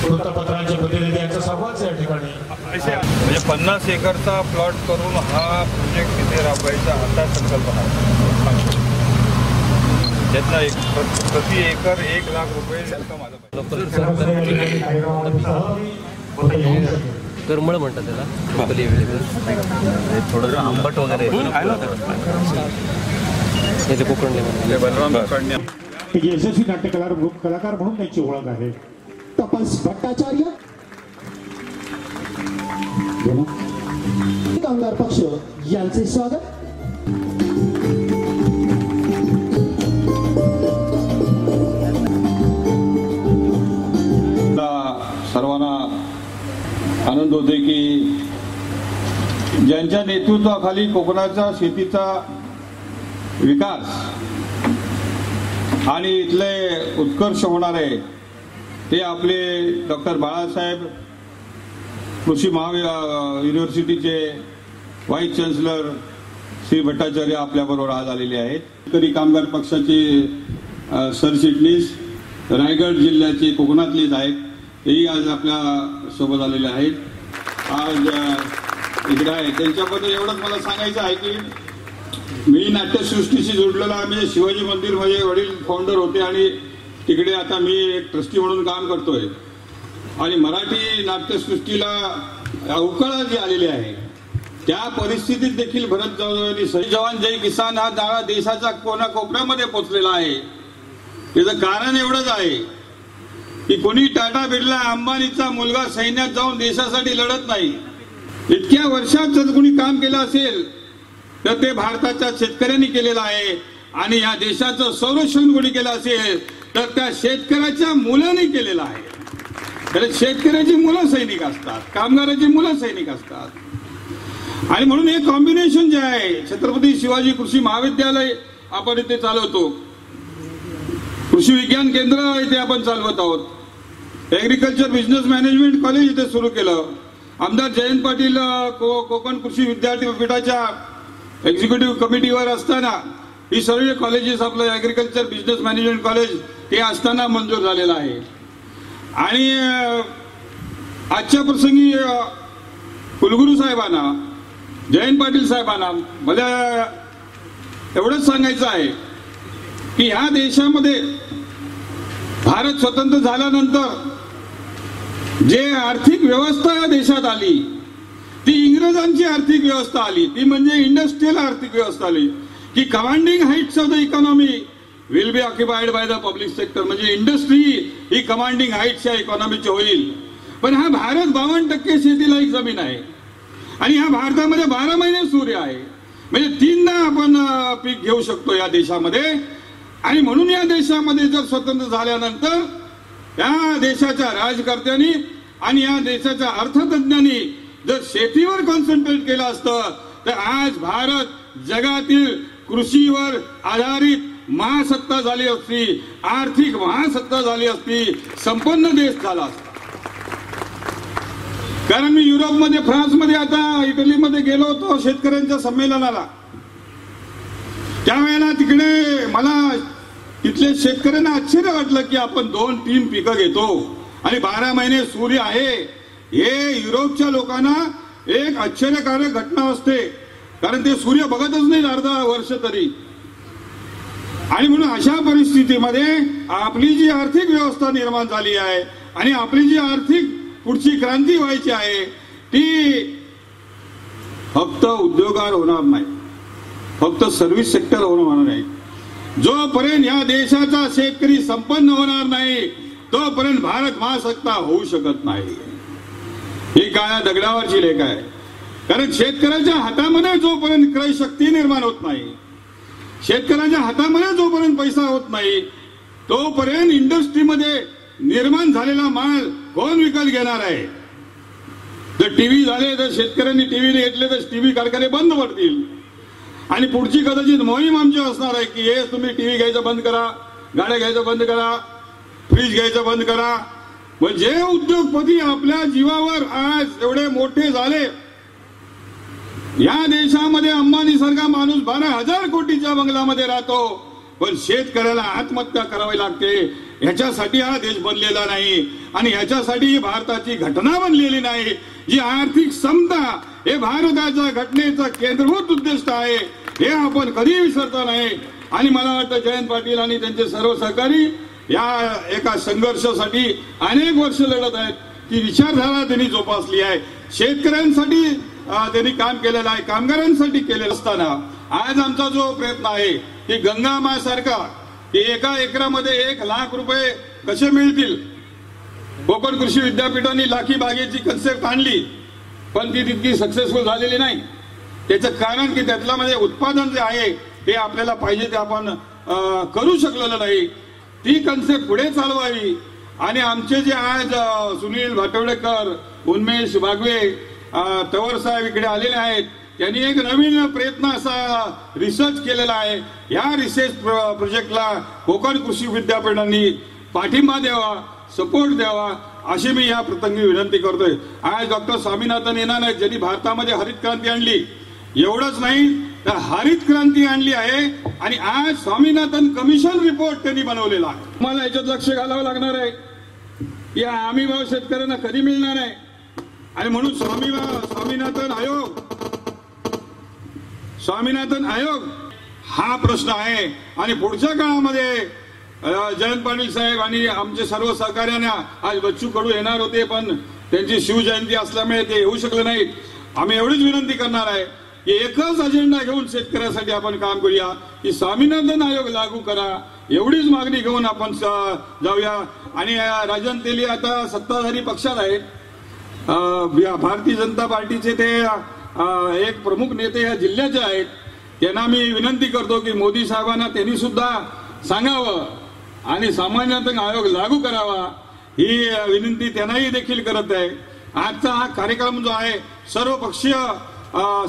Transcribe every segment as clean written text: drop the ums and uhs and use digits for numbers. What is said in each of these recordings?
वृत्तपत्रांचे प्रतिनिधी यांचा सहभाग या ठिकाणी म्हणजे 50 एकरचा प्लॉट करून हा प्रोजेक्ट तिथे राबवायचा आता संकल्पना आहे. त्यातला प्रति एकर 1 लाख रुपये करमळ म्हणतात त्याला, थोडं आंबट वगैरे यशस्वी कलाकार म्हणून त्यांची ओळख आहे. तपस भट्टाचार्य कामगार पक्ष यांचे स्वागत. सर्वांना आनंद होते की ज्यांच्या नेतृत्वाखाली कोकणाचा शेतीचा विकास आणि इथले उत्कर्ष होणार आहे ते आपले डॉक्टर बाळासाहेब कृषी युनिव्हर्सिटीचे व्हाईस चान्सलर श्री भट्टाचार्य आपल्याबरोबर आज आलेले आहेत. शेतकरी कामगार पक्षाचे सरचिटणीस रायगड जिल्ह्याचे कोकणातलेच आहेत, तेही आज आपल्या सोबत आलेले आहेत. आज इकडे आहे त्यांच्याबद्दल एवढंच मला सांगायचं आहे की मी नाट्यसृष्टीशी जोडलेला म्हणजे शिवाजी मंदिर माझे वडील फाउंडर होते आणि तिकडे आता मी एक ट्रस्टी म्हणून काम करतोय आणि मराठी नाट्यसृष्टीला अवकळा जी आलेली आहे त्या परिस्थितीत देखील भरत जाधव शहीद जवान जय किसान हा नारा देशाच्या कोणाकोपऱ्यामध्ये पोहोचलेला आहे. त्याचं कारण एवढंच आहे की कोणी टाटा बिर्ला अंबानीचा मुलगा सैन्यात जाऊन देशासाठी लढत नाही. इतक्या वर्षात जर कोणी काम केलं असेल तर ते भारताच्या शेतकऱ्यांनी केलेलं आहे आणि या देशाचं संरक्षण कोणी केलं असेल तर त्या शेतकऱ्याच्या मुलांनी केलेलं आहे. तर शेतकऱ्याची मुलं सैनिक असतात, कामगाराची मुलं सैनिक असतात आणि म्हणून हे कॉम्बिनेशन जे आहे छत्रपती शिवाजी कृषी महाविद्यालय आपण इथे चालवतो, कृषी विज्ञान केंद्र इथे आपण चालवत आहोत, ऍग्रिकल्चर बिझनेस मॅनेजमेंट कॉलेज इथे सुरू केलं, आमदार जयंत पाटील कोकण कृषी विद्यापीठाच्या एक्झिक्युटिव्ह कमिटीवर असताना ही सर्व कॉलेजेस आपलं ऍग्रिकल्चर बिझनेस मॅनेजमेंट कॉलेज हे असताना मंजूर झालेलं आहे. आणि आजच्या प्रसंगी कुलगुरू साहेबांना जयंत पाटील साहेबांना मला एवढंच सांगायचं आहे की ह्या देशामध्ये भारत स्वतंत्र झाल्यानंतर जे आर्थिक व्यवस्था या देशात आली ती इंग्रजांची आर्थिक व्यवस्था आली, ती म्हणजे इंडस्ट्रियल आर्थिक व्यवस्था आली की commanding heights of the economy will be occupied by the public sector. म्हणजे इंडस्ट्री ही कमांडिंग हाईट्सच्या इकॉनॉमीची होईल. पण हा भारत 52% शेतीलायक जमीन आहे आणि ह्या भारतामध्ये 12 महिने सूर्य आहे, म्हणजे 3दा आपण पीक घेऊ शकतो या देशामध्ये. आणि म्हणून या देशामध्ये जर स्वतंत्र झाल्यानंतर या देशाच्या राजकर्त्यांनी आणि या देशाच्या अर्थतज्ञांनी जर शेतीवर कॉन्सन्ट्रेट केलं असतं तर आज भारत जगातील कृषीवर आधारित महासत्ता झाली असती, आर्थिक महासत्ता झाली असती, संपन्न देश झाला असता. कारण मी युरोपमध्ये, फ्रान्समध्ये, आता इटलीमध्ये गेलो होतो शेतकऱ्यांच्या संमेलनाला. त्यावेळेला तिकडे मला तिथले शेतकऱ्यांना आश्चर्य वाटलं की आपण 2-3 पिकं घेतो आणि 12 महिने सूर्य आहे. हे युरोपच्या लोकांना एक आश्चर्यकारक घटना असते, कारण ते सूर्य बघतच नाही अर्धा वर्ष तरी. आणि म्हणून अशा परिस्थितीमध्ये आपली जी आर्थिक व्यवस्था निर्माण झाली आहे आणि आपली जी आर्थिक पुढची क्रांती व्हायची आहे ती फक्त उद्योगावर होणार नाही, फक्त सर्व्हिस सेक्टर होणार नाही. जोपर्यंत या देशाचा शेतकरी संपन्न होणार नाही तोपर्यंत भारत महासत्ता होऊ शकत नाही. ही काळ्या दगडावरची लेख आहे. कारण शेतकऱ्याच्या हातामध्ये जोपर्यंत क्रय शक्ती निर्माण होत नाही, शेतकऱ्याच्या हातामध्ये जोपर्यंत पैसा होत नाही तोपर्यंत इंडस्ट्रीमध्ये निर्माण झालेला माल कोण विकत घेणार आहे. जर टीव्ही झाले तर शेतकऱ्यांनी टीव्ही घेतले तर टीव्ही कारखाने बंद पडतील. आणि पुढची कदाचित मोहीम आमची असणार आहे की हे तुम्ही टीव्ही घ्यायचं बंद करा, गाड्या घ्यायचं बंद करा, फ्रीज घ्यायचं बंद करा. म्हणजे उद्योगपती आपल्या जीवावर आज एवढे मोठे झाले. या देशामध्ये अंबानी सारखा माणूस 12,000 कोटीच्या बंगल्यामध्ये राहतो, पण शेतकऱ्याला आत्महत्या करावी लागते. ह्याच्यासाठी हा देश बनलेला नाही आणि ह्याच्यासाठी भारताची घटना बनलेली नाही. जी आर्थिक समता हे भारताच्या घटनेचं केंद्रभूत उद्दिष्ट आहे हे आपण कधी विसरता नाही. आणि मला वाटतं जयंत पाटील आणि त्यांचे सर्व सहकारी या एका संघर्षासाठी अनेक वर्ष लढत आहेत. ती विचारधारा त्यांनी जोपासली आहे. शेतकऱ्यांसाठी त्यांनी काम केलेलं आहे, कामगारांसाठी केलेलं असताना आज आमचा जो प्रयत्न आहे की गंगामासारखा की एका एकरामध्ये 1 लाख रुपये कसे मिळतील. कोकण कृषी विद्यापीठाने लाखी बागेची कन्सेप्ट आणली पण ती तितकी सक्सेसफुल झालेली नाही. त्याचं कारण की त्यातला म्हणजे उत्पादन जे आहे ते आपल्याला पाहिजे ते आपण करू शकलेलं नाही. ती कन्सेप्ट पुढे चालवावी. आणि आमचे जे आज सुनील भाटवडेकर, उन्मेष बागवे, तवर साहेब इकडे आलेले आहेत, त्यांनी एक नवीन प्रयत्न असा रिसर्च केलेला आहे. या रिसर्च प्रोजेक्टला कोकण कृषी विद्यापीठांनी पाठिंबा द्यावा, सपोर्ट द्यावा अशी मी या प्रसंगी विनंती करतोय. आज डॉक्टर स्वामीनाथन येणार आहेत, ज्यांनी भारतामध्ये हरित क्रांती आणली. एवढंच नाही तर हरित क्रांती आणली आहे आणि आज स्वामीनाथन कमिशन रिपोर्ट त्यांनी बनवलेला आहे. मला याच्यात लक्ष घालावं लागणार आहे की हमी भाव शेतकऱ्यांना कधी मिळणार आहे. आणि म्हणून स्वामीनाथन आयोग हा प्रश्न आहे. आणि पुढच्या काळामध्ये जयंत पाटील साहेब आणि आमचे सर्व सहकार्यांना, आज बच्चू कडू येणार होते पण त्यांची शिवजयंती असल्यामुळे ते येऊ शकले नाहीत. आम्ही एवढीच विनंती करणार आहे की एकच अजेंडा घेऊन शेतकऱ्यासाठी आपण काम करूया की स्वामीनाथन आयोग लागू करा. एवढीच मागणी घेऊन आपण जाऊया. आणि राजन तेली आता सत्ताधारी पक्षात आहेत, भारतीय जनता पार्टीचे ते एक प्रमुख नेते या जिल्ह्याचे आहेत. त्यांना मी विनंती करतो की मोदी साहेबांना त्यांनी सुद्धा सांगावं आणि स्वामीनाथन आयोग लागू करावा ही विनंती त्यांनाही देखील करत आहे. आजचा हा कार्यक्रम जो आहे सर्व पक्षीय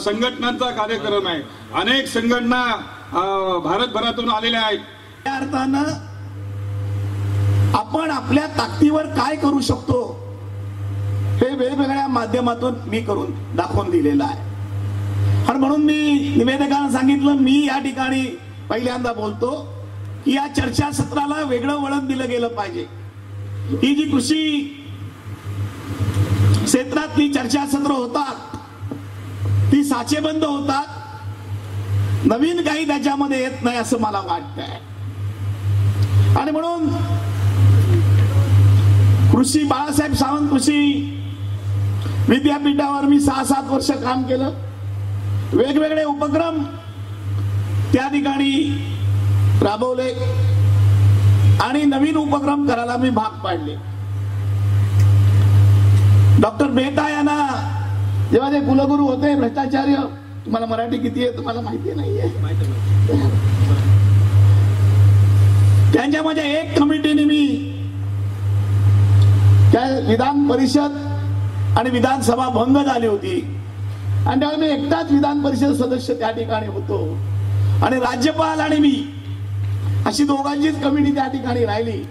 संघटनांचा कार्यक्रम आहे. अनेक संघटना भारतभरातून आलेल्या आहेत. त्या अर्थानं आपण आपल्या ताकदीवर काय करू शकतो हे वेगवेगळ्या माध्यमातून मी करून दाखवून दिलेलं आहे. आणि म्हणून मी निवेदकांना सांगितलं, मी या ठिकाणी पहिल्यांदा बोलतो की या चर्चासत्राला वेगळं वळण दिलं गेलं पाहिजे. ही जी कृषी क्षेत्रातली चर्चासत्र होतात ती साचेबंद होतात, नवीन काही त्याच्यामध्ये येत नाही असं मला वाटतंय. आणि म्हणून कृषी बाळासाहेब सावंत कृषी विद्यापीठावर मी 6-7 वर्ष काम केलं. वेगवेगळे उपक्रम त्या ठिकाणी राबवले आणि नवीन उपक्रम करायला मी भाग पाडले. डॉक्टर मेहता यांना जेव्हा ते कुलगुरू होते भ्रष्टाचार्य, तुम्हाला मराठी किती आहे तुम्हाला माहिती नाहीये, त्यांच्या माझ्या एक कमिटीने मी त्या विधान परिषद आणि विधानसभा भंग झाली होती आणि त्यावेळी मी एकटाच विधान परिषद सदस्य त्या ठिकाणी होतो आणि राज्यपाल आणि मी अशी दोघांचीच कमिटी त्या ठिकाणी राहिली.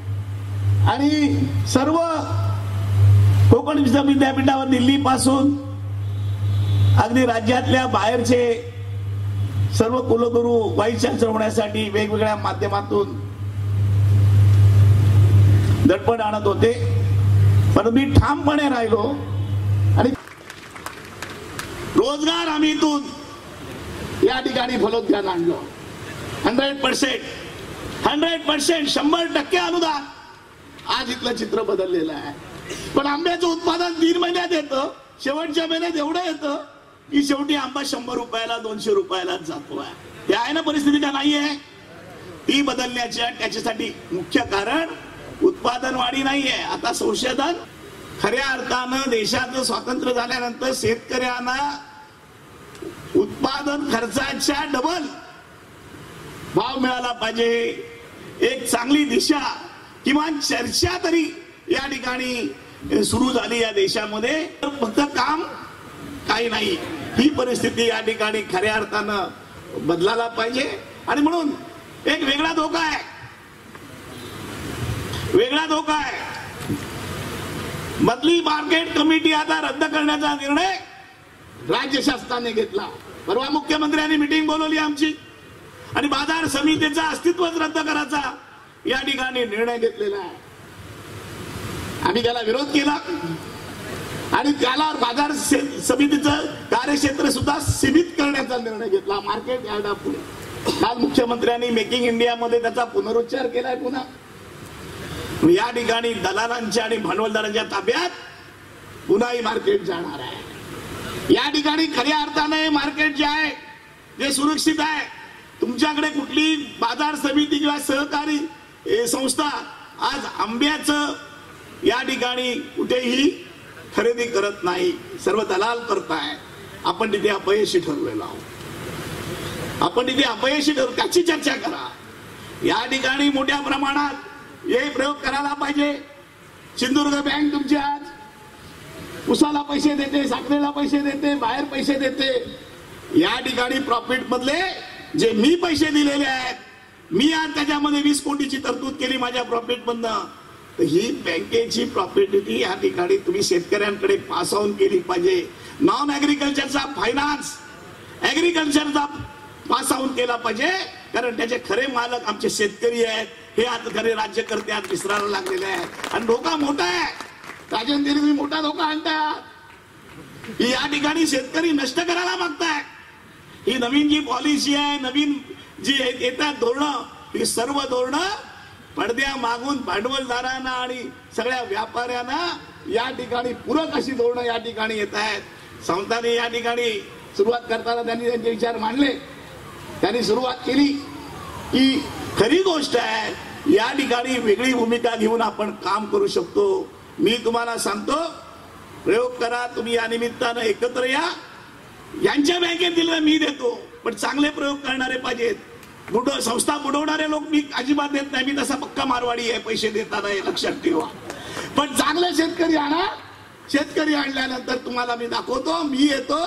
आणि सर्व कोकण विद्यापीठावर दिल्ली पासून अगदी राज्यातल्या बाहेरचे सर्व कुलगुरू व्हाईस चान्सलर होण्यासाठी वेगवेगळ्या माध्यमातून दडपण आणत होते, पण मी ठामपणे राहिलो आणि रोजगार हमीतून या ठिकाणी फलोद्यान आणलं. 100%, 100% अनुदान. आज इथलं चित्र बदललेलं आहे. पण आंब्याचं उत्पादन 3 महिन्यात येतं, शेवटच्या महिन्यात एवढं येतं की शेवटी आंबा 100 रुपयाला 200 रुपयालाच जातो आहे. हे आहे ना परिस्थिती का नाही आहे? ती बदलण्याची. त्याच्यासाठी मुख्य कारण उत्पादन वाढी नाहीये, आता संशोधन. खऱ्या अर्थानं देशाचं स्वातंत्र्य झाल्यानंतर शेतकऱ्यांना उत्पादन खर्चाच्या डबल भाव मिळाला पाहिजे. एक चांगली दिशा किमान चर्चा तरी या ठिकाणी सुरू झाली या देशामध्ये. फक्त काम काही नाही, ही परिस्थिती या ठिकाणी खऱ्या अर्थानं बदलायला पाहिजे. आणि म्हणून एक वेगळा धोका आहे, वेगळा धोका आहे. मधली मार्केट कमिटी आता रद्द करण्याचा निर्णय राज्य शासनाने घेतला. परवा मुख्यमंत्र्यांनी मीटिंग बोलवली आमची आणि बाजार समितीचं अस्तित्वच रद्द करायचा या ठिकाणी निर्णय घेतलेला आहे. आम्ही त्याला विरोध केला आणि त्याला बाजार समितीचं कार्यक्षेत्र सुद्धा सीमित करण्याचा निर्णय घेतला मार्केट यार्डापुढे. काल मुख्यमंत्र्यांनी मेकिंग इंडियामध्ये त्याचा पुनरुच्चार केलाय. पुन्हा या ठिकाणी दलालांच्या आणि भांडवलदारांच्या ताब्यात पुन्हा ही मार्केट जाणार आहे. या ठिकाणी खऱ्या अर्थाने मार्केट जे आहे जे सुरक्षित आहे. तुमच्याकडे कुठली बाजार समिती किंवा सहकारी संस्था आज आंब्याचं या ठिकाणी कुठेही खरेदी करत नाही, सर्व दलाल करताय. आपण तिथे अपयशी ठरलेलो आहोत. आपण तिथे अपयशी ठरलो, त्याची चर्चा करा. या ठिकाणी मोठ्या प्रमाणात हे प्रयोग करायला पाहिजे. सिंधुदुर्ग बँक तुमची आज उसाला पैसे देते, साखरेला पैसे देते, बाहेर पैसे देते. या ठिकाणी प्रॉफिट मधले जे मी पैसे दिलेले आहेत, मी आज त्याच्यामध्ये 20 कोटीची तरतूद केली माझ्या प्रॉफिट मधनं. ही बँकेची प्रॉफिट या ठिकाणी तुम्ही शेतकऱ्यांकडे पास ऑन केली पाहिजे. नॉन ऍग्रिकल्चरचा फायनान्स ऍग्रिकल्चरचा पास ऑन केला पाहिजे, कारण त्याचे खरे मालक आमचे शेतकरी आहेत. हे आता खरे राज्यकर्ते आज विसरायला लागलेले आहेत आणि धोका मोठा आहे. राजेंद्र तुम्ही मोठा धोका आणताय. या ठिकाणी शेतकरी नष्ट करायला मागताय. ही नवीन जी पॉलिसी आहे, नवीन जी येतात धोरणं, ही सर्व धोरणं पडद्या मागून भांडवलदारांना आणि सगळ्या व्यापाऱ्यांना या ठिकाणी पूरक अशी धोरणं या ठिकाणी येत आहेत. संस्थांनी या ठिकाणी सुरुवात करताना त्यांनी त्यांचे विचार मांडले. त्यांनी सुरुवात केली की खरी गोष्ट आहे, या ठिकाणी वेगळी भूमिका घेऊन आपण काम करू शकतो. मी तुम्हाला सांगतो, प्रयोग करा. तुम्ही या निमित्तानं एकत्र या. यांच्या बँकेत दिलं मी देतो, पण चांगले प्रयोग करणारे पाहिजेत. संस्था बुडवणारे लोक मी अजिबात देत नाही. मी तसा पक्का मारवाडी आहे पैसे देताना, हे लक्षात ठेवा. पण चांगले शेतकरी आणा. शेतकरी आणल्यानंतर तुम्हाला मी दाखवतो, मी येतो,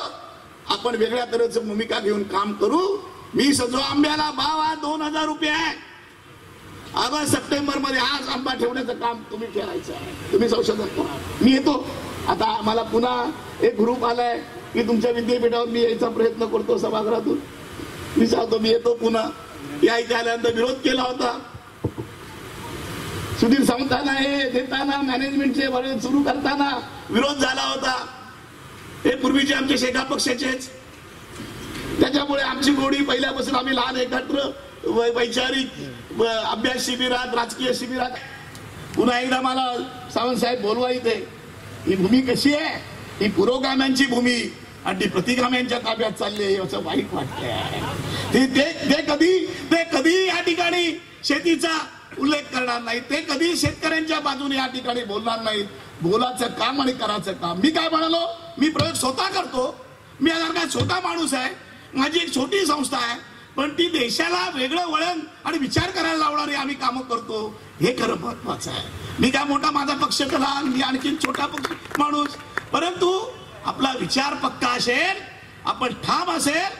आपण वेगळ्या तऱ्हेची भूमिका घेऊन काम करू. मी सजो आंब्याला भाव आज 2000 रुपये आहे. ऑगस्ट सप्टेंबर मध्ये आज आंबा ठेवण्याचं काम तुम्ही करायचं आहे. तुम्ही संशोधन करा. मी येतो. आता मला पुन्हा एक ग्रुप आलाय की तुमच्या विद्यापीठावर मी यायचा प्रयत्न करतो सभागृहातून. मी सांगतो मी येतो पुन्हा. या इथे आल्यानंतर विरोध केला होता. सुधीर सावंतांना हे देताना मॅनेजमेंटचे सुरू करताना विरोध झाला होता. हे पूर्वीचे आमचे शेका पक्षाचेच. त्याच्यामुळे आमची गोडी पहिल्यापासून आम्ही लहान एकत्र वैचारिक अभ्यास शिबिरात, राजकीय शिबिरात. पुन्हा एकदा मला सावंत साहेब बोलवा इथे. ही भूमी कशी आहे? ही पुरोगाम्यांची भूमी आणि ती प्रतिगाम्यांच्या ताब्यात चालली आहे, असं वाईट वाटतंय. ते कधी या ठिकाणी शेतीचा उल्लेख करणार नाही. ते कधी शेतकऱ्यांच्या बाजूने या ठिकाणी बोलणार नाहीत. बोलायचं काम आणि करायचं काम. मी काय म्हणालो, मी प्रयोग स्वतः करतो. मी काय स्वतः माणूस आहे. माझी एक छोटी संस्था आहे, पण ती देशाला वेगळं वळण आणि विचार करायला लावणारी आम्ही कामं करतो. हे खरं महत्वाचं आहे. मी काय मोठा माझा पक्ष केला, मी आणखी छोटा पक्ष माणूस, परंतु आपला विचार पक्का असेल, आपण ठाम असेल,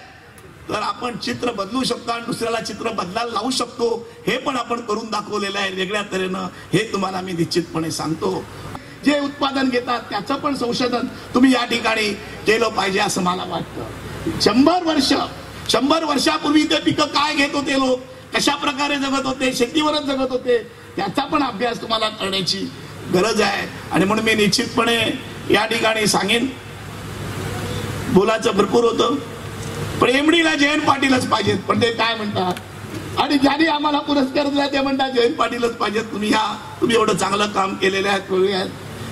तर आपण चित्र बदलू शकतो आणि दुसऱ्याला चित्र बदलायला लावू शकतो. हे पण आपण करून दाखवलेलं आहे वेगळ्या तऱ्हेनं. हे तुम्हाला मी निश्चितपणे सांगतो. जे उत्पादन घेतात त्याचं पण संशोधन तुम्ही या ठिकाणी केलं पाहिजे असं मला वाटतं. 100 वर्षापूर्वी ते पिकं काय घेत होते, लोक कशा प्रकारे जगत होते, शेतीवरच जगत होते, त्याचा पण अभ्यास तुम्हाला करण्याची गरज आहे. आणि म्हणून मी निश्चितपणे या ठिकाणी सांगेन, बोलायचं भरपूर होतं पण एमडीला जयंत पाटीलच पाहिजेत. पण ते काय म्हणतात आणि ज्यांनी आम्हाला पुरस्कार दिला ते म्हणतात जयंत पाटीलच पाहिजेत, तुम्ही एवढं चांगलं काम केलेलं आहे.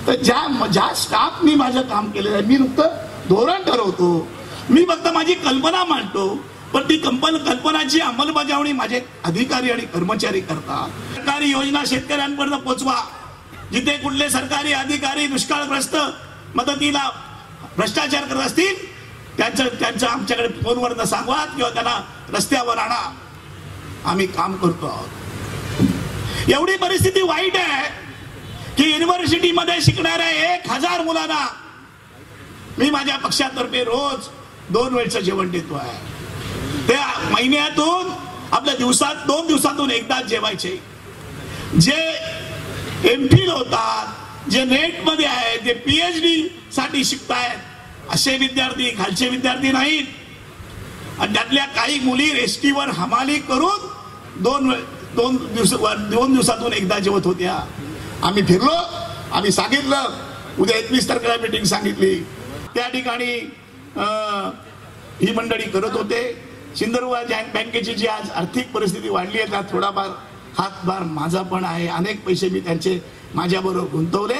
तर ज्या स्टाफनी माझं काम केलेलं आहे, मी नुकतं धोरण ठरवतो, मी फक्त माझी कल्पना मांडतो, पण ती कल्पनाची अंमलबजावणी माझे अधिकारी आणि कर्मचारी करतात. सरकारी योजना शेतकऱ्यांपर्यंत पोहोचवा. जिथे कुठले सरकारी अधिकारी दुष्काळग्रस्त मदतीला भ्रष्टाचार करत असतील त्यांचं आमच्याकडे फोनवर सांगवा किंवा त्यांना रस्त्यावर आणा, आम्ही काम करतो आहोत. एवढी परिस्थिती वाईट आहे की युनिव्हर्सिटीमध्ये शिकणाऱ्या 1000 मुलांना मी माझ्या पक्षातर्फे रोज 2 वेळचं जेवण देतो आहे. त्या महिन्यातून आपल्या 2 दिवसातून एकदाच जेवायचे. जे एमफिल होतात, जे नेट मध्ये आहेत, जे PhD साठी शिकतायत असे विद्यार्थी खालचे विद्यार्थी नाहीत. आणि त्यातल्या काही मुली रेस्टीवर हमाली करून 2 दिवसातून एकदा जेवत होत्या. आम्ही फिरलो, आम्ही सांगितलं उद्या 21 तारखेला मीटिंग सांगितली. त्या ठिकाणी ही मंडळी करत होते. सिंधुदुर्ग बँकेची जी आज आर्थिक परिस्थिती वाढली आहे त्यात थोडाफार हातभार माझा पण आहे. अनेक पैसे मी त्यांचे माझ्याबरोबर गुंतवले.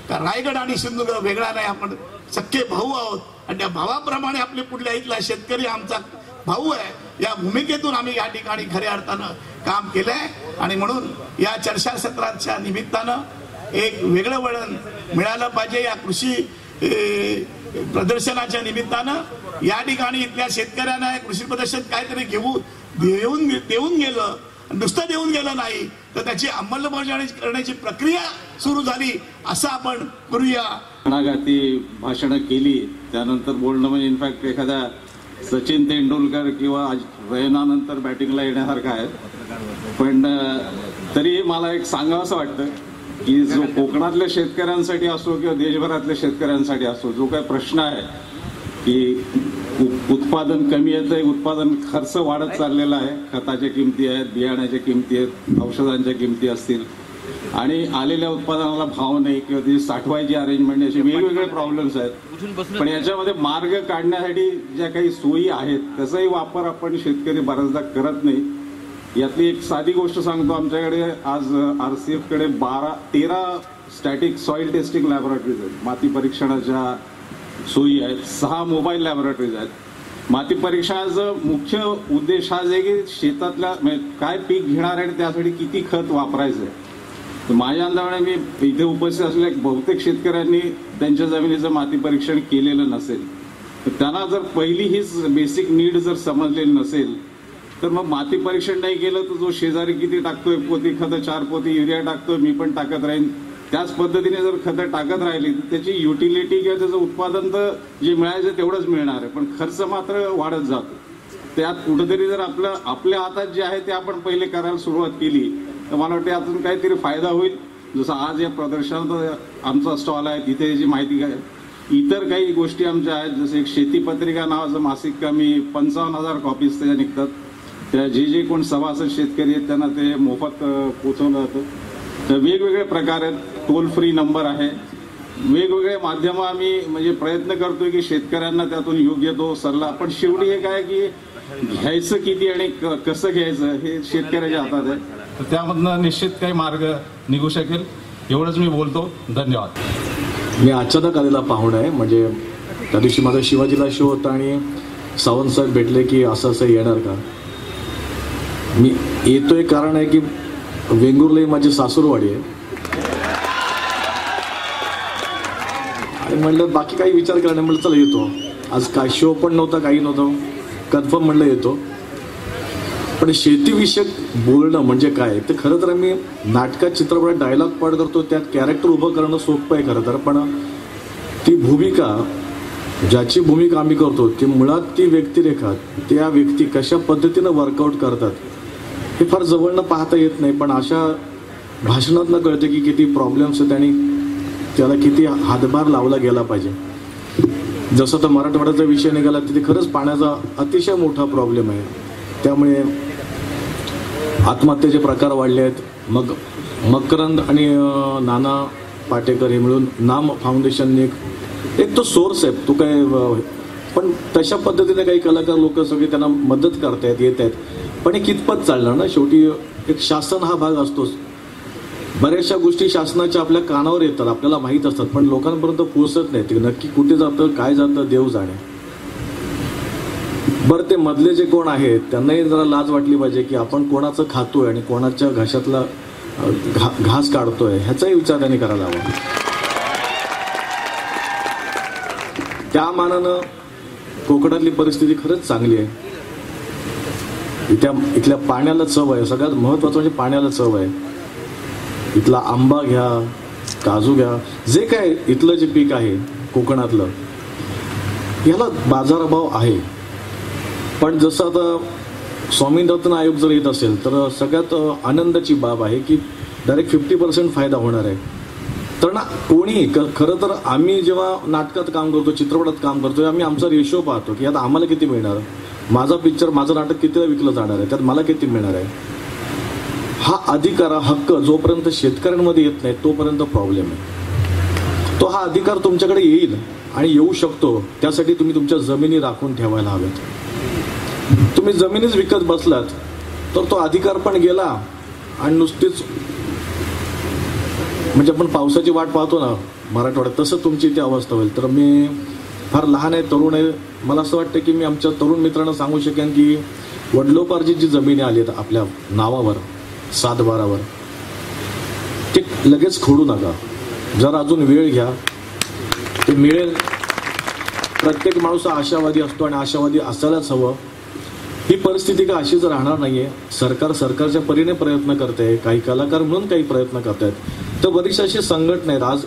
कारण रायगड आणि सिंधुदुर्ग वेगळा नाही, आपण सख्खे भाऊ आहोत आणि त्या भावाप्रमाणे आपले पुढल्या इथला शेतकरी आमचा भाऊ आहे. या भूमिकेतून आम्ही या ठिकाणी खऱ्या अर्थानं काम केलंय. आणि म्हणून या चर्चासत्राच्या निमित्तानं एक वेगळं वळण मिळालं पाहिजे. या कृषी प्रदर्शनाच्या निमित्तानं या ठिकाणी इथल्या शेतकऱ्यांना कृषी प्रदर्शन काहीतरी देऊन गेलं, नुसतं देऊन गेलं नाही तर त्याची अंमलबजावणी करण्याची प्रक्रिया सुरू झाली असं आपण करूया. घणाघाती भाषणं केली, त्यानंतर बोलणं म्हणजे इनफॅक्ट एखाद्या सचिन तेंडुलकर किंवा रैनानंतर बॅटिंगला येण्यासारखं आहे. पण तरी मला एक सांगावं असं वाटतं की जो कोकणातल्या शेतकऱ्यांसाठी असो किंवा देशभरातल्या शेतकऱ्यांसाठी असो, जो काही प्रश्न आहे की उत्पादन कमी येतंय, उत्पादन खर्च वाढत चाललेला आहे, खताच्या किमती आहेत, बियाण्याच्या किमती आहेत, औषधांच्या किमती असतील आणि आलेल्या उत्पादनाला भाव नाही किंवा ती साठवायची अरेंजमेंट, असे वेगवेगळे प्रॉब्लेम्स आहेत. पण याच्यामध्ये मार्ग काढण्यासाठी ज्या काही सोयी आहेत त्याचाही वापर आपण शेतकरी बऱ्याचदा करत नाही. यातली एक साधी गोष्ट सांगतो. आमच्याकडे आज RCF कडे 13 स्टॅटिक सॉइल टेस्टिंग लॅबोरेटरीज आहेत, माती परीक्षणाच्या सोयी आहेत, 6 मोबाईल लॅबोरेटरीज आहेत. माती परीक्षणाचा मुख्य उद्देश हाच आहे की शेतातल्या काय पीक घेणार आहे आणि त्यासाठी किती खत वापरायचं आहे. माझ्या अंदाजाने मी इथे उपस्थित असलेल्या बहुतेक शेतकऱ्यांनी त्यांच्या जमिनीचं माती परीक्षण केलेलं नसेल. त्यांना जर पहिली हीच बेसिक नीड जर समजलेली नसेल तर मग माती परीक्षण नाही केलं तर जो शेजारी किती टाकतोय, पोती खतं 4 पोती युरिया टाकतोय, मी पण टाकत राहीन, त्याच पद्धतीने जर खतं टाकत राहिली तर त्याची युटिलिटी किंवा त्याचं उत्पादन तर जे मिळायचं तेवढंच मिळणार आहे, पण खर्च मात्र वाढत जातो. त्यात कुठेतरी जर आपल्या हातात जे आहे ते आपण पहिले करायला सुरुवात केली तर मला वाटतं यातून काहीतरी फायदा होईल. जसं आज या प्रदर्शनात आमचा स्टॉल आहे तिथे याची माहिती काय, इतर काही गोष्टी आमच्या आहेत. जसं एक शेती पत्रिका नावाचं मासिक कमी 55,000 कॉपीज त्याच्या निघतात. त्या जे कोण सभासद शेतकरी आहेत त्यांना ते मोफत पोचवलं जातं. तर वेगवेगळे प्रकार आहेत, टोल फ्री नंबर आहे, वेगवेगळे माध्यमं आम्ही म्हणजे प्रयत्न करतोय की शेतकऱ्यांना त्यातून योग्य तो सल्ला. पण शेवटी हे काय की घ्यायचं किती आणि कसं घ्यायचं हे शेतकऱ्याच्या हातात आहे. तर त्यामधनं निश्चित काही मार्ग निघू शकेल. एवढंच मी बोलतो. धन्यवाद. मी अचानक आलेला पाहुणा आहे. म्हणजे त्या दिवशी माझा शिवाजीला शो होता आणि सावंत साहेब भेटले की असं येणार का. मी येतोय कारण आहे की वेंगुर्ला माझी सासूरवाडी आहे आणि म्हणलं बाकी काही विचार केला नाही. म्हणलं चला येतो. आज काय शो पण नव्हता, काही नव्हतं, कन्फर्म म्हणलं येतो. पण शेतीविषयक बोलणं म्हणजे काय ते खरं तर आम्ही नाटकात चित्रपटात डायलॉग पाठ करतो, त्यात कॅरेक्टर उभं करणं सोपं आहे खरं तर. पण ती भूमिका ज्याची भूमिका आम्ही करतो ती मुळात ती व्यक्तिरेखा, त्या व्यक्ती कशा पद्धतीनं वर्कआउट करतात हे फार जवळनं पाहता येत नाही. पण अशा भाषणातनं कळतं की किती प्रॉब्लेम्स आहेत आणि त्याला किती हातभार लावला गेला पाहिजे. जसं तर मराठवाड्याचा विषय निघाला तिथे खरंच पाण्याचा अतिशय मोठा प्रॉब्लेम आहे. त्यामुळे आत्महत्येचे प्रकार वाढले आहेत. मग मकरंद आणि नाना पाटेकर हे मिळून नाम फाउंडेशनने एक तो सोर्स आहे, तो काय पण तशा पद्धतीने काही कलाकार लोक सगळे त्यांना मदत करतायत, येत आहेत. पण हे कितपत चालणार ना. शेवटी एक शासन हा भाग असतोच. बऱ्याचशा गोष्टी शासनाच्या आपल्या कानावर येतात, आपल्याला माहीत असतात, पण लोकांपर्यंत पोहोचत नाही. ते नक्की कुठे जातं, काय जातं, देव जाणे. बरं, ते मधले जे कोण आहेत त्यांनाही जरा लाज वाटली पाहिजे की आपण कोणाचं खातोय आणि कोणाच्या घशातला घास काढतोय, ह्याचाही विचार त्यांनी करायला हवा. त्या मानानं कोकणातली परिस्थिती खरंच चांगली आहे. इथल्या पाण्याला चव आहे. सगळ्यात महत्वाचं म्हणजे पाण्याला चव आहे. इथला आंबा घ्या, काजू घ्या, जे काय इथलं जे पीक आहे कोकणातलं, याला बाजारभाव आहे. पण जसं आता स्वामीनाथन आयोग जर येत असेल तर सगळ्यात आनंदाची बाब आहे की डायरेक्ट 50% फायदा होणार आहे. तर ना कोणीही खरं तर आम्ही जेव्हा नाटकात काम करतो, चित्रपटात काम करतो, आम्ही आमचा रेशो पाहतो की आता आम्हाला किती मिळणार, माझा पिक्चर, माझं नाटक किती विकलं जाणार आहे, त्यात मला किती मिळणार आहे. हा अधिकार, हा हक्क जोपर्यंत शेतकऱ्यांमध्ये येत नाही तोपर्यंत प्रॉब्लेम आहे. तो हा अधिकार तुमच्याकडे येईल आणि येऊ शकतो. त्यासाठी तुम्ही तुमच्या जमिनी राखून ठेवायला हव्यात. तुम्ही जमिनीच विकत बसलात तर तो अधिकार पण गेला आणि नुसतीच म्हणजे आपण पावसाची वाट पाहतो ना मराठवाड्यात, तसं तुमची ती अवस्था होईल. तर मी फार लहान आहे, तरुण आहे, मला असं वाटतं की मी आमच्या तरुण मित्रांना सांगू शकेन की वडिलोपार्जित जी जमिनी आली आहेत आपल्या नावावर, 7/12वर, ते लगेच खोडू नका. जरा अजून वेळ घ्या, ते मिळेल. प्रत्येक माणूस आशावादी असतो आणि आशावादी असायलाच हवं. ही परिस्थिती का अशीच राहणार नाहीये. सरकारच्या परीने प्रयत्न करते, काही कलाकार म्हणून काही प्रयत्न करतायत. तर बरीचशी अशी संघटना आहेत. आज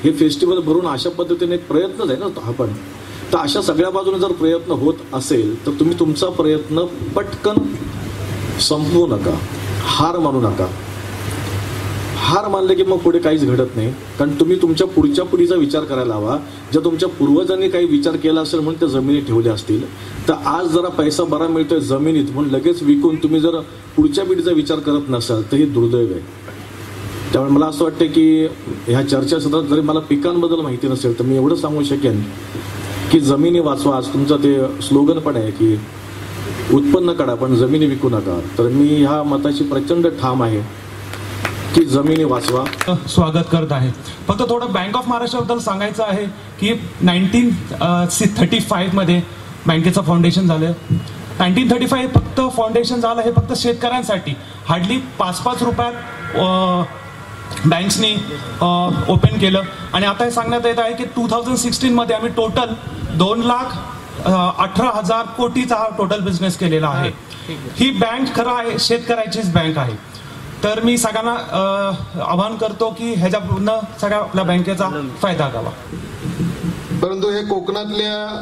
हे फेस्टिवल भरून अशा पद्धतीने एक प्रयत्नच आहे ना आपण. तर अशा सगळ्या बाजूने जर प्रयत्न होत असेल तर तुम्ही तुमचा प्रयत्न पटकन संपवू नका, हार मानू नका. हार मानले की मग पुढे काहीच घडत नाही. कारण तुम्ही तुमच्या पुढच्या पिढीचा विचार करायला हवा. जर तुमच्या पूर्वजांनी काही विचार केला असेल म्हणून त्या जमिनी ठेवल्या असतील, तर आज जरा पैसा बरा मिळतोय जमिनीत म्हणून लगेच विकून तुम्ही जर पुढच्या पिढीचा विचार करत नसाल तर हे दुर्दैव आहे. त्यामुळे मला असं वाटतं की ह्या चर्चासत्रात जरी मला पिकांबद्दल माहिती नसेल तर मी एवढं सांगू शकेन की जमिनी वाचवा. आज तुमचं ते स्लोगन पण आहे की उत्पन्न काढा पण जमिनी विकू नका. तर मी ह्या मताशी प्रचंड ठाम आहे की जमिनी वाचवा. स्वागत करत आहे. फक्त थोडं बँक ऑफ महाराष्ट्राबद्दल सांगायचं आहे की 1935 मध्ये बँकेचं फाउंडेशन झालं. 1935 फक्त फाउंडेशन झालं हे फक्त शेतकऱ्यांसाठी. हार्डली 5-5 रुपयात बँक्सनी ओपन केलं. आणि आता हे सांगण्यात येत आहे की 2016 मध्ये आम्ही टोटल 2,18,000 कोटीचा हा टोटल बिझनेस केलेला आहे. ही बँक खरं आहे शेतकऱ्याचीच बँक आहे. तर मी सगळ्यांना आवाहन करतो की ह्याच्यापूर्ण सगळ्या आपल्या बँकेचा फायदा घ्यावा. परंतु हे कोकणातल्या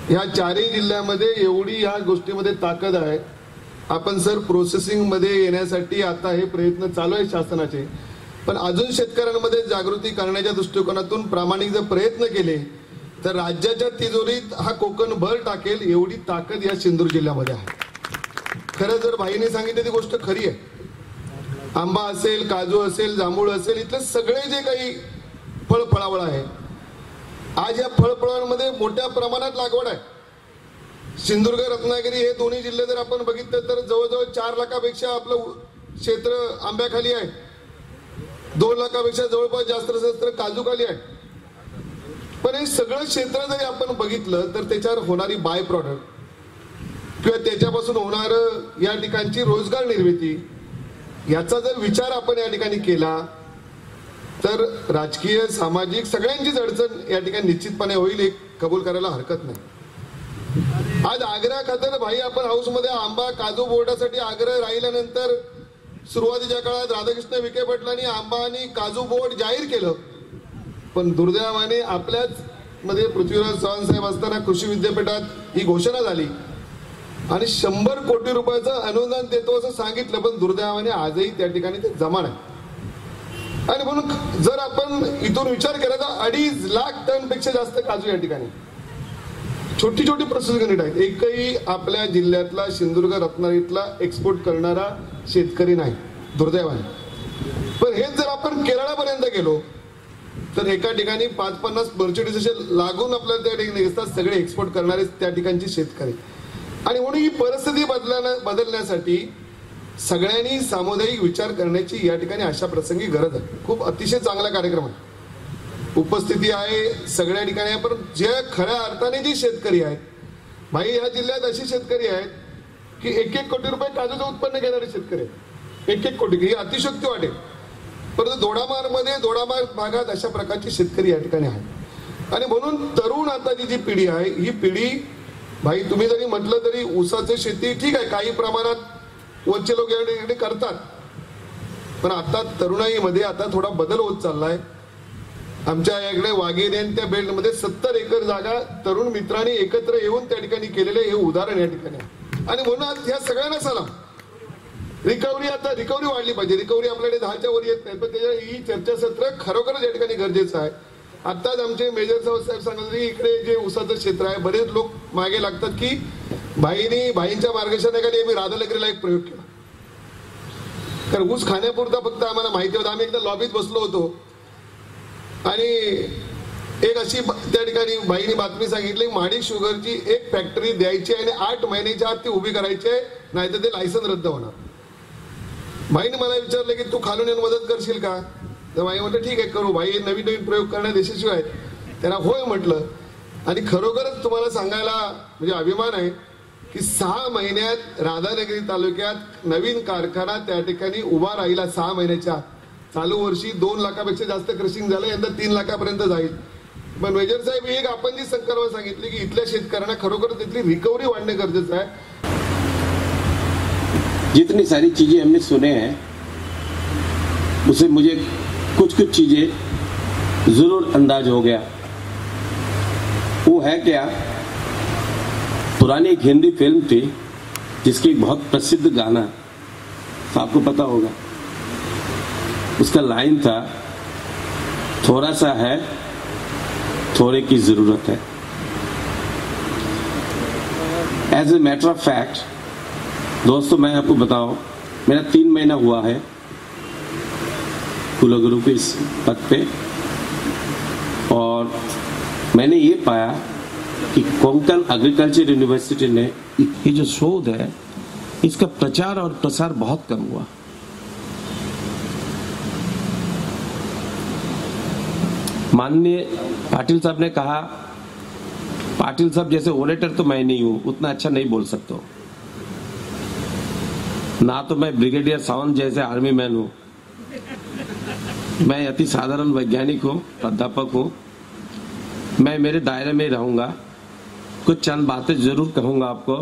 ह्या 4ही जिल्ह्यामध्ये एवढी ह्या गोष्टीमध्ये ताकद आहे. आपण सर प्रोसेसिंग मध्ये येण्यासाठी आता हे प्रयत्न चालू आहे शासनाचे. पण अजून शेतकऱ्यांमध्ये जागृती करण्याच्या दृष्टिकोनातून प्रामाणिक जर प्रयत्न केले तर राज्याच्या तिजोरीत हा कोकण भर टाकेल एवढी ताकद या सिंधुदुर्ग जिल्ह्यामध्ये आहे. खरं जर भाईने सांगितली ती गोष्ट खरी आहे. आंबा असेल, काजू असेल, जांभूळ असेल, इथले सगळे जे काही फळफळावळ आहे आज या फळफळांमध्ये मोठ्या प्रमाणात लागवड आहे. सिंधुदुर्ग, रत्नागिरी हे दोन्ही जिल्हे जर आपण बघितलं तर जवळजवळ 4 लाखापेक्षा आपलं क्षेत्र आंब्याखाली आहे. 2 लाखापेक्षा जवळपास जास्त क्षेत्र काजूखाली आहे. पण हे सगळं क्षेत्र जरी आपण बघितलं तर त्याच्यावर होणारी बाय प्रॉडक्ट किंवा त्याच्यापासून होणारं या ठिकाणची रोजगार निर्मिती याचा जर विचार आपण या ठिकाणी केला तर राजकीय, सामाजिक सगळ्यांचीच अडचण या ठिकाणी निश्चितपणे होईल. एक कबूल करायला हरकत नाही. आज आग्रह खातर भाई आपण हाऊसमध्ये आंबा काजू बोर्डासाठी आग्रह राहिल्यानंतर सुरुवातीच्या काळात राधाकृष्ण विखे पाटलांनी आंबा आणि काजू बोर्ड जाहीर केलं. पण दुर्दैवाने आपल्याच मध्ये पृथ्वीराज चव्हाण साहेब असताना कृषी विद्यापीठात ही घोषणा झाली आणि 100 कोटी रुपयाचं अनुदान देतो असं सांगितलं. पण दुर्दैवाने आजही त्या ठिकाणी ते जमा नाही. आणि म्हणून जर आपण इथून विचार केला तर 2.5 लाख टन पेक्षा जास्त काजू या ठिकाणी छोटी छोटी प्रोसेसिंग युनिट आहेत. एकही आपल्या जिल्ह्यातला सिंधुदुर्ग रत्नागिरीतला एक्सपोर्ट करणारा शेतकरी नाही दुर्दैवाने. पण हेच जर आपण केरळापर्यंत गेलो तर एका ठिकाणी 5-50 मर्चेडिस असे लागून आपल्याला त्या ठिकाणी दिसतात सगळे एक्सपोर्ट करणारे त्या ठिकाणचे शेतकरी. आणि म्हणून ही परिस्थिती बदलण्यासाठी सगळ्यांनी सामुदायिक विचार करण्याची या ठिकाणी अशा प्रसंगी गरज आहे. खूप अतिशय चांगला कार्यक्रम आहे, उपस्थिती आहे सगळ्या ठिकाणी आहे. पण जे खऱ्या अर्थाने जे शेतकरी आहेत भाई या जिल्ह्यात असे शेतकरी आहेत की 1-1 कोटी रुपये काजूचं उत्पन्न घेणारे शेतकरी आहेत. 1-1 कोटी ही अतिशयोक्ती वाटेल, परंतु दोडामार भागात अशा प्रकारचे शेतकरी या ठिकाणी आहेत. आणि म्हणून तरुण आताची जी पिढी आहे ही पिढी भाई तुम्ही जरी म्हटलं तरी ऊसाचं शेती ठीक आहे काही प्रमाणात वरचे लोक या ठिकाणी करतात, पण आता तरुणाईमध्ये आता थोडा बदल होत चाललाय. आमच्या याकडे वाघेरी आणि त्या बेल्टमध्ये 70 एकर जागा तरुण मित्रांनी एकत्र येऊन त्या ठिकाणी केलेले हे उदाहरण या ठिकाणी आहे. आणि म्हणून या सगळ्यांना सलाम. रिकव्हरी वाढली पाहिजे. रिकव्हरी आपल्याकडे 10च्या वर येत नाही, पण त्याच्या ही चर्चासत्र खरोखरच या ठिकाणी गरजेचं आहे. आताच आमचे मेजर साहेब सांगत की इकडे जे ऊसाचं क्षेत्र आहे बरेच लोक मागे लागतात की भाईंच्या मार्गदर्शनाखाली आम्ही राधानगरीला एक प्रयोग केला. कारण ऊस खाण्यापुरता फक्त आम्हाला माहिती होतं. आम्ही एकदा लॉबीत बसलो होतो आणि एक अशी त्या ठिकाणी बाईंनी बातमी सांगितली माडी शुगरची एक फॅक्टरी द्यायची आणि 8 महिन्याच्या आत ती उभी करायची आहे, नाहीतर ते लायसन रद्द होणार. बाईने मला विचारलं की तू खालून येऊन मदत करशील का? तर बाई म्हटलं ठीक आहे करू. बाई नवीन प्रयोग करण्यात यशस्वी आहेत. त्यांना होय म्हटलं. आणि खरोखरच तुम्हाला सांगायला म्हणजे अभिमान आहे की 6 महिन्यात राधानगरी तालुक्यात नवीन कारखाना त्या ठिकाणी उभा राहिला. 6 महिन्याच्या आत. चालू वर्षी 2 लाखापेक्षा जास्त क्रशिंग झालं, यंदा 3 लाखापर्यंत जाईल. पण मेजर साहेब एक आपण जी संकल्पना सांगितली की इथल्या शेतकऱ्यांना खरोखर तिथली रिकव्हरी वाढणे गरजेचं आहे. जितनी सारी चीजें हमने सुने हैं उससे मुझे कुछ चीजें जरूर अंदाज हो गया. वो है क्या, पुरानी एक हिंदी फिल्म थी जिसकी एक बहुत प्रसिद्ध गाना आपको पता होगा. उसका लाइन था थोड़ा सा है थोड़े की जरूरत है. As a matter of fact दोस्तों मैं आपको बताऊं मेरा 3 महीना हुआ है कुलगुरु के इस पद पे, और मैंने ये पाया कि कोंकण एग्रीकल्चर यूनिवर्सिटी ने ये जो शोध है इसका प्रचार और प्रसार बहुत कम हुआ. माननीय पाटिल साहब ने कहा, पाटिल साहब जैसे ओरेटर तो मैं नहीं हूं, उतना अच्छा नहीं बोल सकता हूं, ना तो मैं ब्रिगेडियर सावंत जैसे आर्मी मैन हूं. मैं अति साधारण वैज्ञानिक हूं, प्राध्यापक हूं. मैं मेरे दायरे में रहूंगा, कुछ चंद बातें जरूर कहूंगा आपको.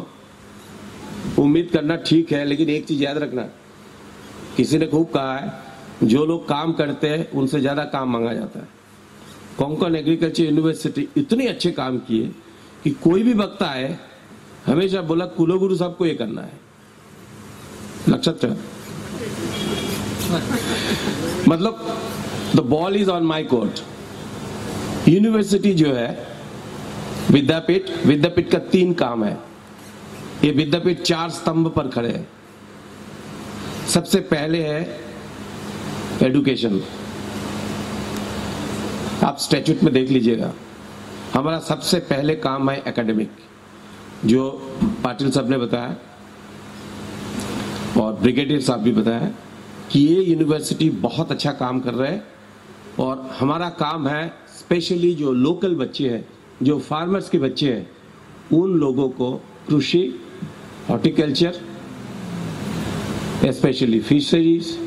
उम्मीद करना ठीक है, लेकिन एक चीज याद रखना, किसी ने खूब कहा है जो लोग काम करते हैं उनसे ज्यादा काम मांगा जाता है. कोंकण एग्रीकल्चर यूनिवर्सिटी इतने अच्छे काम किए कि कोई भी वक्ता है हमेशा बोला कुलगुरु साहब को ये करना है. लक्षात रख, मतलब the ball is on my court. University जो है विद्यापीठ का 3 काम है. ये विद्यापीठ 4 स्तंभ पर खड़े हैं. सबसे पहले है एजुकेशन. आप स्टैट्यूट में देख लीजिएगा, हमारा सबसे पहले काम है एकेडमिक, जो पाटिल साहब ने बताया और ब्रिगेडियर साहब भी बताया कि ये यूनिवर्सिटी बहुत अच्छा काम कर रहे हैं. और हमारा काम है स्पेशली जो लोकल बच्चे हैं, जो फार्मर्स के बच्चे हैं, उन लोगों को कृषि, horticulture, specially fisheries,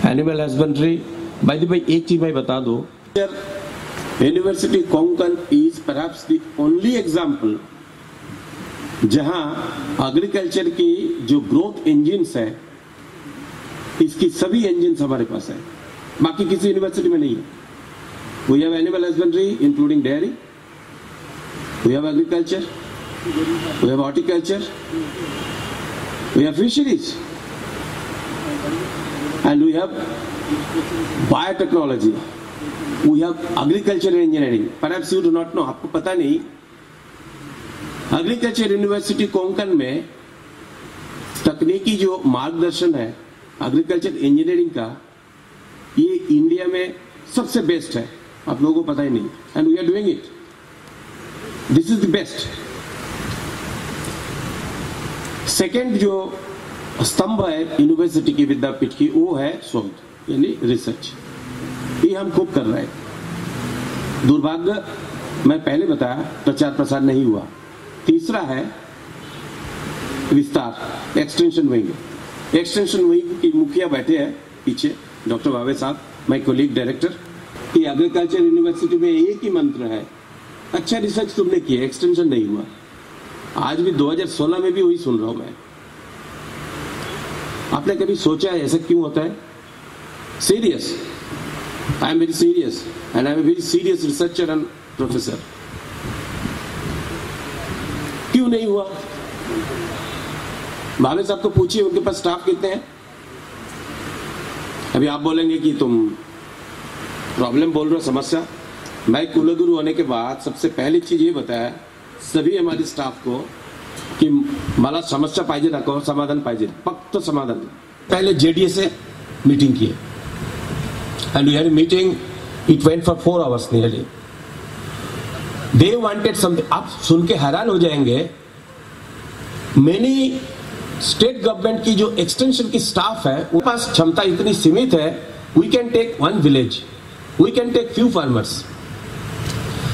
animal husbandry. By the way एक चीज मैं बता दूं, university Konkan is perhaps the only example जहां एग्रीकल्चर की जो ग्रोथ इंजिन्स है, इसकी सभी इंजिन्स हमारे पास है, बाकी किसी यूनिवर्सिटी में नहीं है. We have animal husbandry including dairy, we have agriculture, we have horticulture, we have fisheries, and we have biotechnology, we have agriculture engineering. Perhaps you do not know, आपको पता नहीं, एग्रीकल्चर यूनिवर्सिटी कोंकण में तकनीकी जो मार्गदर्शन है एग्रीकल्चर इंजीनियरिंग का, ये इंडिया में सबसे बेस्ट है, आप लोगों को पता ही नहीं, and we are doing it. This is the best. Second जो स्तंभ है यूनिवर्सिटी की, विद्यापीठ की, वो है शोध यानी रिसर्च. ये हम खूब कर रहे हैं. दुर्भाग्य मैं पहले बताया प्रचार प्रसार नहीं हुआ. तीसरा है विस्तार, एक्सटेंशन विंग. एक्सटेंशन विंग की मुखिया बैठे हैं पीछे, डॉक्टर भावे साहब, माय कोलीग डायरेक्टर. कि एग्रीकल्चर यूनिवर्सिटी में एक ही मंत्र है, अच्छा रिसर्च तुमने किया, एक्सटेंशन नहीं हुआ. आज भी 2016 में भी वही सुन रहा हूं मैं. आपने कभी सोचा है ऐसा क्यों होता है? Serious, I am very serious and I am very serious researcher end professor. क्यों नहीं हुआ? भावे साहब को पूछिए उनके पास स्टाफ कितने हैं. अभी आप बोलेंगे कि तुम प्रॉब्लम बोल रहे हो, समस्या. मैं कुलगुरु होने के बाद सबसे पहली चीज ये बताया सभी हमारे स्टाफ को कि मला समस्या पाहिजे नको, समाधान पाहिजे, फक्त समाधान. पहले जेडीए से मीटिंग की and we had a meeting, it went for 4 hours nearly. They wanted something. आप सुन के हैरान हो जाएंगे, मेनी स्टेट गवर्नमेंट की जो एक्सटेंशन की स्टाफ है उनके पास क्षमता इतनी सीमित है, we can take 1 village, we can take few farmers.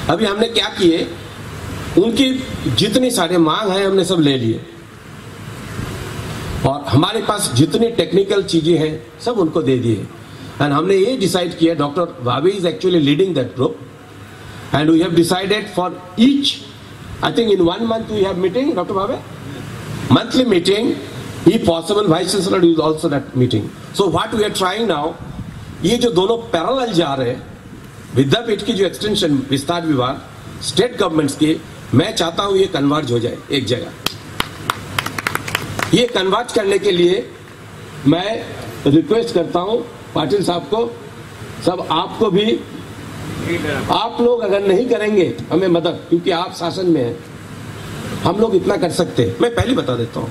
अभी हमने क्या किए, उनकी जितनी सारे मांग है हमने सब ले लिए, और हमारे पास जितनी टेक्निकल चीजें हैं सब उनको दे दिए. एंड हमने ये डिसाइड किया, doctor Bhave is actually leading that group, and we have decided for each, I think in 1 month we have meeting, Dr. Bhave, monthly meeting, if possible Vice Chancellor is also that meeting. So what we are trying now, ये जो दोनों parallel जा रहे हैं, विद्यापीठ की जो extension विस्तार विभाग, स्टेट गवर्नमेंट्स की, मैं चाहता हूं ये कन्वर्ज हो जाए एक जगह. ये कन्वर्ज करने के लिए मैं रिक्वेस्ट करता हूं पाटिल साहब को, सब आपको भी, आप लोग अगर नहीं करेंगे हमें मदद, क्योंकि आप शासन में हैं, हम लोग इतना कर सकते हैं. मैं पहले बता देता हूं,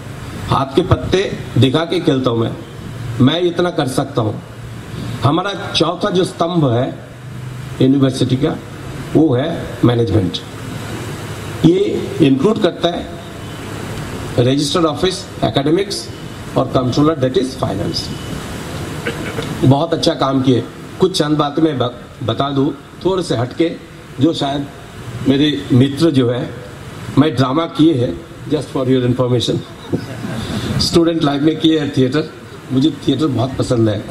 हाथ के पत्ते दिखा के खेलता हूं मैं इतना कर सकता हूं. हमारा चौथा जो स्तंभ है यूनिवर्सिटी का, वो है मैनेजमेंट. ये इंक्लूड करता है रजिस्टर्ड ऑफिस, एकेडमिक्स और कंट्रोलर, दैट इज फाइनेंस. बहुत अच्छा काम किए. कुछ चंद बातें मैं बता दूं थोड़े से हटके, जो शायद मेरे मित्र जो है, मैं ड्रामा किए हैं, just for your information. Student life में किए हैं थिएटर. मुझे थिएटर बहुत पसंद है.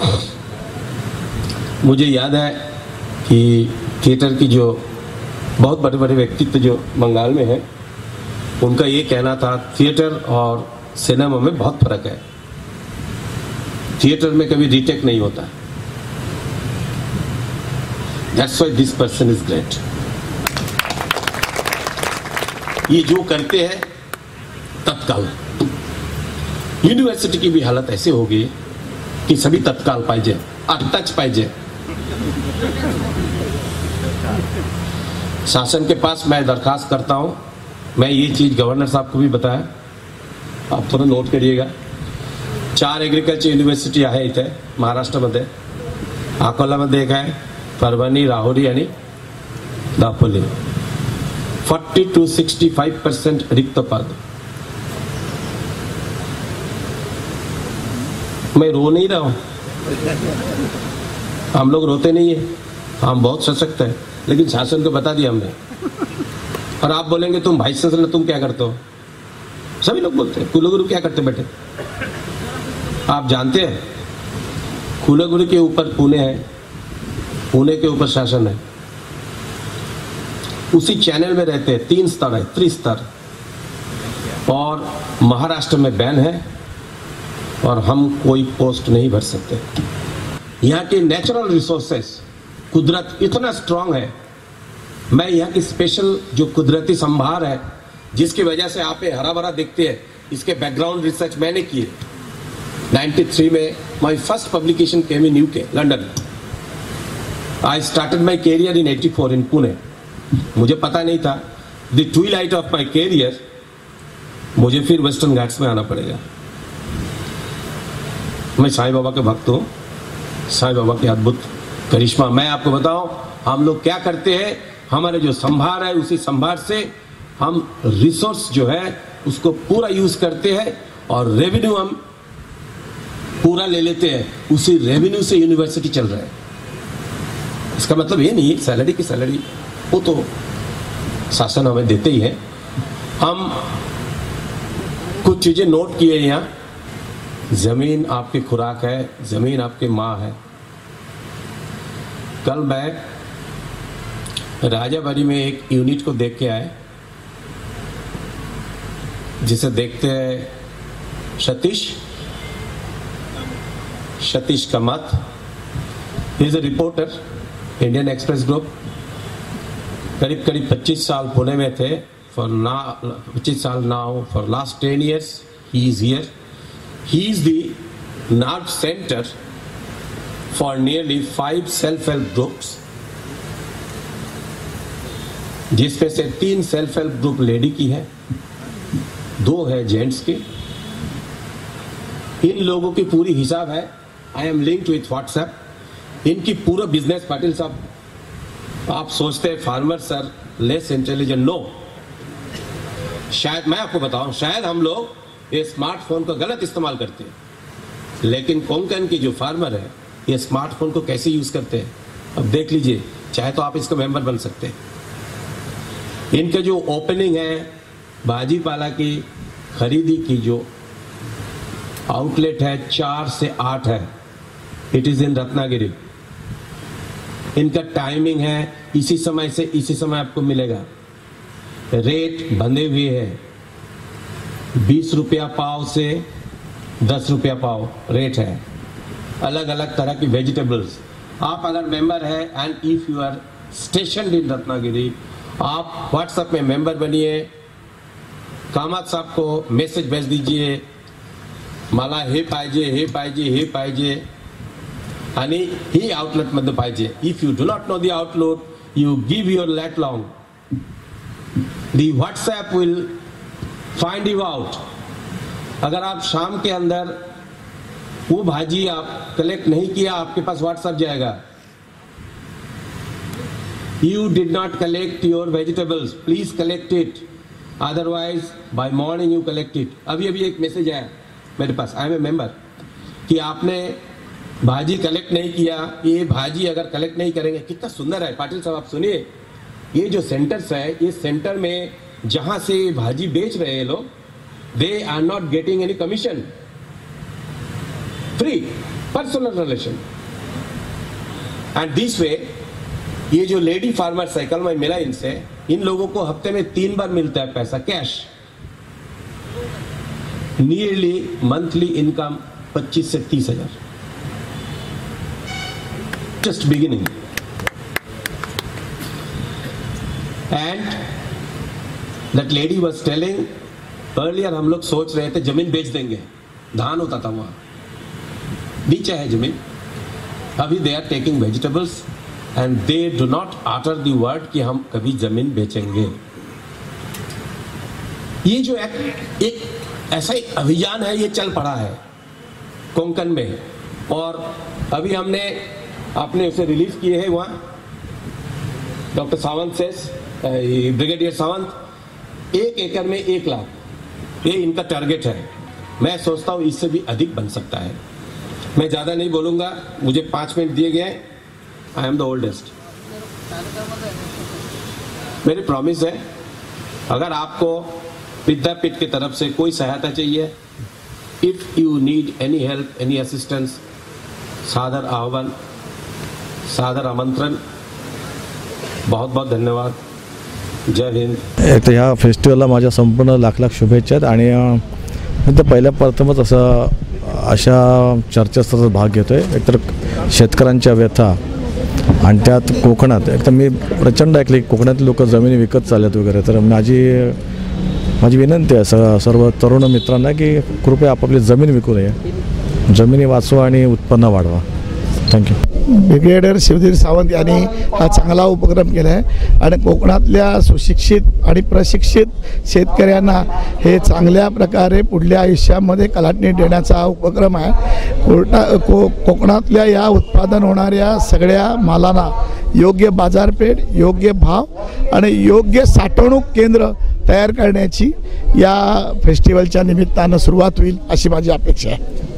मुझे याद है कि थिएटर की जो बहुत बड़े बड़े व्यक्तित्व जो बंगाल में हैं, उनका ये कहना था थिएटर और सिनेमा में बहुत फर्क है. थिएटर में कभी रीटेक नहीं होता. That's why this person is great. ये जो करते हैं तत्काल. यूनिवर्सिटी की भी हालत ऐसे होगी कि सभी तत्काल पाहिजे, टच पाहिजे. शासन के पास मैं दरखास्त करता हूं, मैं ये चीज गवर्नर साहब को भी बताया, आप थोड़ा नोट करिएगा. 4 एग्रीकल्चर यूनिवर्सिटी आहे इथे महाराष्ट्रामध्ये. अकोल्यामध्ये एक आहे, परभणी, राहुरी आणि दापोली. 40 to 65% रिक्त पद. मैं रो नहीं रहा हूं, हम लोग रोते नहीं है, हम बहुत सशक्त है, लेकिन शासन को बता दिया हमने. और आप बोलेंगे तुम वाइस चांसलर तुम क्या करते हो, सभी लोग बोलते हैं कुलगुरु क्या करते बेटे. आप जानते हैं कुलगुरु के ऊपर पुणे है, पुणे के ऊपर शासन है. उसी चैनल में रहते हैं. 3 स्तर है, त्रिस्तर. और महाराष्ट्र में बैन है और हम कोई पोस्ट नहीं भर सकते. यहाँ के नेचुरल रिसोर्सेस, कुदरत इतना स्ट्रांग है. मैं यहाँ की स्पेशल जो कुदरती संभार है, जिसकी वजह से आप हरा भरा देखते हैं, इसके बैकग्राउंड रिसर्च मैंने किए. 93 में My first publication came in UK, London. I started my career in 84 in Pune. मुझे पता नहीं था, the twilight of my career, मुझे फिर वेस्टर्न घाट्स में आना पड़ेगा। मैं साईं बाबा के भक्त हूँ, साईं बाबा के अद्भुत करिश्मा। मैं आपको बताऊं, हम लोग क्या करते हैं, हमारे जो संभार है उसी संभार से हम रिसोर्स जो है उसको पूरा यूज करते हैं और रेवेन्यू हम पूरा ले लेते हैं। उसी रेवेन्यू से यूनिवर्सिटी चल रहा है। इसका मतलब ये नहीं सैलरी की सैलरी वो तो शासन हमें देते ही है। हम कुछ चीजें नोट किए यहाँ, जमीन आपकी खुराक है, जमीन आपकी माँ है। कल मैं राजाबाड़ी में एक यूनिट को देख के आए, जिसे देखते हैं Satish Kamat. He is a reporter, Indian express group. करीब 25 साल पुणे में थे, फॉर 25 साल now, for last 10 years he is here. He is the nerve centre for nearly 5 self-help groups, जिसमें से 3 self-help group लेडी की है, 2 है जेंट्स की। इन लोगों की पूरी हिसाब है, I am linked with WhatsApp. इनकी पूरा बिजनेस, पाटिल साहब आप सोचते हैं फार्मर्स आर लेस इंटेलिजेंट, नो। शायद मैं आपको बताऊं, शायद हम लोग ये स्मार्टफोन का गलत इस्तेमाल करते हैं, लेकिन कोंकण की जो फार्मर है ये स्मार्टफोन को कैसे यूज करते हैं अब देख लीजिए। चाहे तो आप इसका मेंबर बन सकते हैं। इनके जो ओपनिंग है भाजीपाला की खरीदी की, जो आउटलेट है 4 से 8 है, इट इज इन रत्नागिरी। इनका टाइमिंग है इसी समय से इसी समय आपको मिलेगा। रेट बंधे हुए है, 20 रुपया पाव से 10 रुपया पाव रेट है। अलग अलग तरह की वेजिटेबल्स। आप अगर मेंबर है and if you are stationed in Ratnagiri, आप व्हाट्सएप में मेंबर बनिए, कामत साहब को मैसेज भेज दीजिए, मला हे पाहिजे आणि ही आउटलेट मध्ये पाहिजे। If you do not know the outlet, you give your lat long, the WhatsApp will find you out. अगर आप शाम के अंदर वो भाजी आप कलेक्ट नहीं किया, आपके पास व्हाट्सएप जाएगा, you did not collect your vegetables, please collect it, otherwise by morning you collect it. अभी एक मैसेज आया मेरे पास, आई एम ए मेंबर, कि आपने भाजी कलेक्ट नहीं किया। ये भाजी अगर कलेक्ट नहीं करेंगे, कितना सुंदर है पाटिल साहब, आप सुनिए। ये जो सेंटर्स है, ये सेंटर में जहां से भाजी बेच रहे हैं लोग, they are not getting any commission, free personal relation. End this way ये जो लेडी फार्मर्स है, कल मैं मिला इनसे, इन लोगों को हफ्ते में 3 बार मिलता है पैसा कैश। नियरली मंथली इनकम 25 से 30 हजार, just beginning. End that lady वाज टेलिंग, अर्लियर हम लोग सोच रहे थे जमीन बेच देंगे, धान होता था वहां, नीचे है जमीन। अभी they are taking vegetables and they do not utter the word कि हम कभी जमीन बेचेंगे। ये जो एक ऐसा ही अभियान है, ये चल पड़ा है कोंकण में। और अभी हमने अपने उसे रिलीज किए हैं वहां, डॉक्टर सावंत से, ब्रिगेडियर सावंत, 1 एकड़ में 1 लाख, ये इनका टारगेट है। मैं सोचता हूं इससे भी अधिक बन सकता है। मैं ज्यादा नहीं बोलूंगा, मुझे 5 मिनट दिए गए। I am the oldest. मेरी प्रॉमिस है, अगर आपको विद्यापीठ की तरफ से कोई सहायता चाहिए, if you need any help, any assistance, सादर आह्वान, सादर आमंत्रण। बहुत बहुत धन्यवाद। जय हिंद। एक तर ह्या फेस्टिवलला माझ्या संपूर्ण लाख शुभेच्छा आहेत। आणि मी तर पहिल्या प्रथमच अशा चर्चासत्रात भाग घेतो आहे। एकतर शेतकऱ्यांच्या व्यथा आणि त्यात कोकणात, एक तर मी प्रचंड ऐकले की कोकणातले लोक जमिनी विकत चालत वगैरे। तर माझी विनंती आहे सर्व तरुण मित्रांना की कृपया आपापली जमीन विकू नये, जमिनी वाचवा आणि उत्पन्न वाढवा. थँक्यू. ब्रिगेडियर शिवधीर सावंत यांनी हा चांगला उपक्रम केला आहे आणि कोकणातल्या सुशिक्षित आणि प्रशिक्षित शेतकऱ्यांना हे चांगल्या प्रकारे पुढल्या आयुष्यामध्ये कलाटणी देण्याचा हा उपक्रम आहे. कोकणातल्या या उत्पादन होणाऱ्या सगळ्या मालांना योग्य बाजारपेठ, योग्य भाव आणि योग्य साठवणूक केंद्र तयार करण्याची या फेस्टिवलच्या निमित्तानं सुरुवात होईल अशी माझी अपेक्षा आहे.